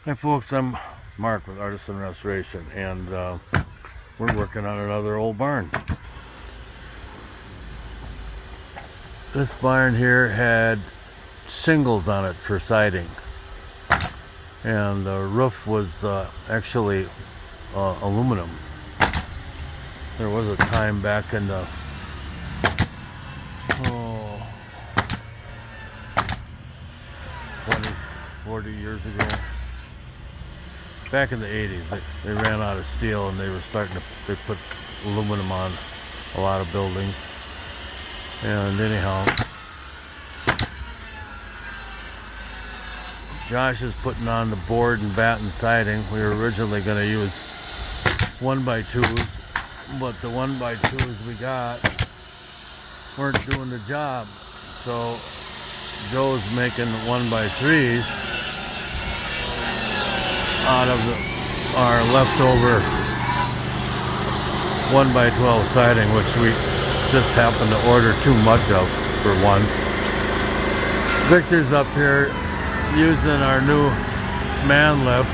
Hi folks, I'm Mark with Artisan Restoration, and we're working on another old barn. This barn here had shingles on it for siding, and the roof was actually aluminum. There was a time back in the 20, 40 years ago, back in the 80s, they ran out of steel and they put aluminum on a lot of buildings. And anyhow, Josh is putting on the board and batten siding. We were originally going to use 1x2s, but the 1x2s we got weren't doing the job. So Joe's making 1x3s out of our leftover 1x12 siding, which we just happened to order too much of for once. Victor's up here using our new man lift.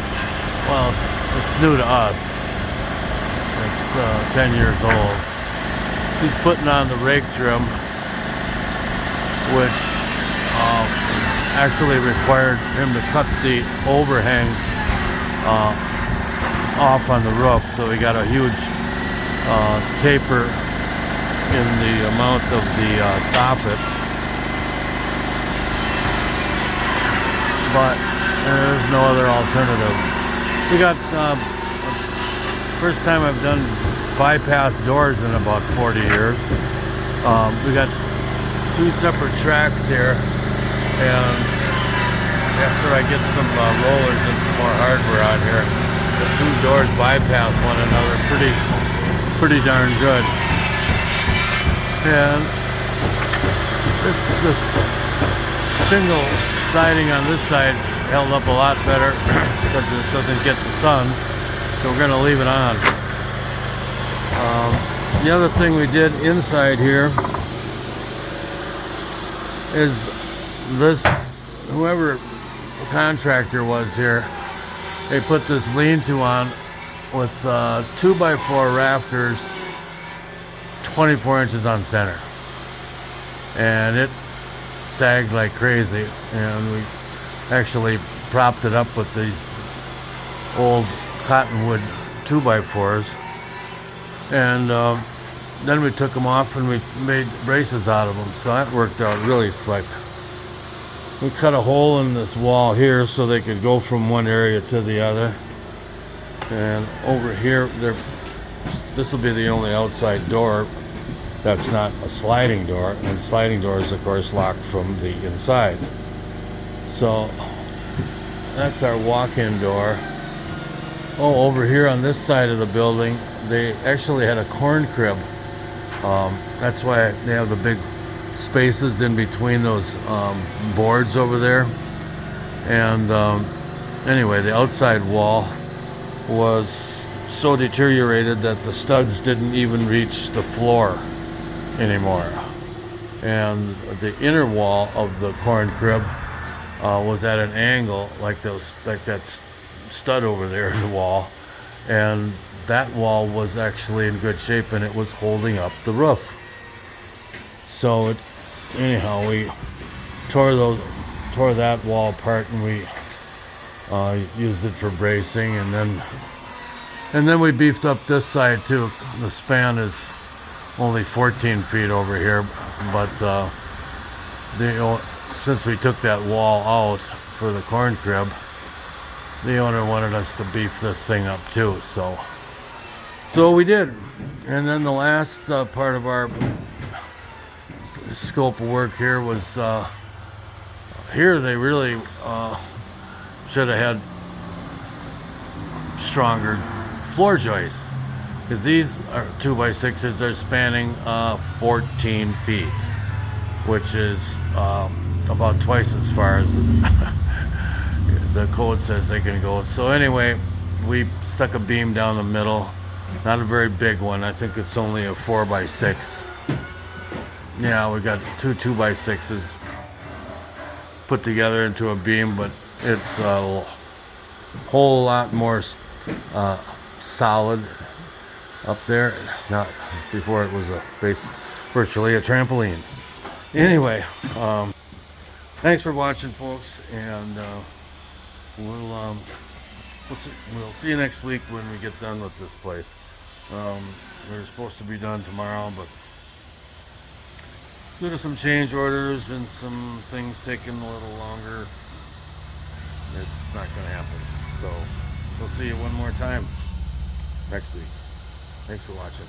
Well, it's new to us. It's 10 years old. He's putting on the rake trim, which actually required him to cut the overhang off on the roof, so we got a huge taper in the amount of the soffit, but there's no other alternative. We got first time I've done bypass doors in about 40 years. We got two separate tracks here, and after I get some rollers and some more hardware on here, the two doors bypass one another pretty darn good. And this shingle siding on this side held up a lot better because it doesn't get the sun, so we're going to leave it on. The other thing we did inside here is this, whoever the contractor was here, they put this lean-to on with 2x4 rafters, 24 inches on center, and it sagged like crazy, and we actually propped it up with these old cottonwood 2x4s, and then we took them off and we made braces out of them, so that worked out really slick. We cut a hole in this wall here so they could go from one area to the other, and over here this will be the only outside door that's not a sliding door, and sliding doors of course locked from the inside. So that's our walk-in door. Oh, over here on this side of the building they actually had a corn crib. That's why they have the big spaces in between those boards over there. And anyway, the outside wall was so deteriorated that the studs didn't even reach the floor anymore, and the inner wall of the corn crib was at an angle like that stud over there in the wall, and that wall was actually in good shape and it was holding up the roof. So anyhow, we tore that wall apart, and we used it for bracing, and then we beefed up this side too. The span is only 14 feet over here, but since we took that wall out for the corn crib, the owner wanted us to beef this thing up too, so we did. And then the last part of our scope of work here was here they really should have had stronger floor joists, because these are 2x6s are spanning 14 feet, which is about twice as far as the code says they can go. So anyway, we stuck a beam down the middle, not a very big one. I think it's only a 4x6. Yeah, we got two 2x6s put together into a beam, but it's whole lot more solid up there. Not before it was virtually a trampoline. Anyway, thanks for watching, folks, and we'll see you next week when we get done with this place. We're supposed to be done tomorrow, but due to some change orders and some things taking a little longer, it's not going to happen. So we'll see you one more time next week. Thanks for watching.